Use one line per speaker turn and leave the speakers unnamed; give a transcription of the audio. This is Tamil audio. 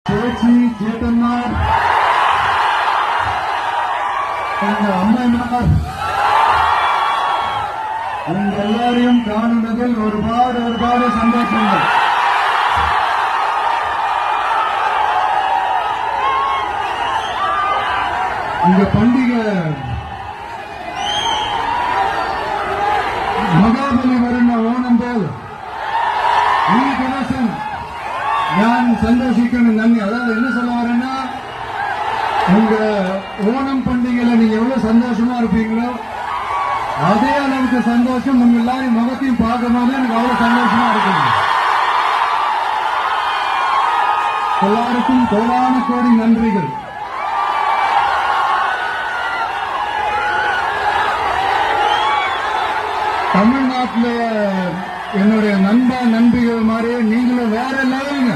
பேச்சு சேத்தன்னார் அம்மனார் உங்க எல்லாரையும் காணுவதில் ஒருபாடு சந்தோஷங்கள். இந்த பண்டிகை മഹാബലി വരുന്ന ഓണം പോൽ ഈ ദിവസം ഞാൻ സന്തോഷിക്കണം. നന്ദി. அதாவது என்ன சொல்ல வரேன்னா, உங்க ஓணம் பண்டிகையில நீங்க எவ்வளவு சந்தோஷமா இருப்பீங்களோ அதே அளவுக்கு சந்தோஷம் உங்க எல்லாரும் முகத்தையும் பார்க்கும்போது எனக்கு அவ்வளவு சந்தோஷமா இருக்குங்க. எல்லாருக்கும் கோடான கோடி நன்றிகள். தமிழ்நாட்டில் என்னுடைய நண்பிகள் மாதிரியே நீங்களும் வேற லெவலுங்க.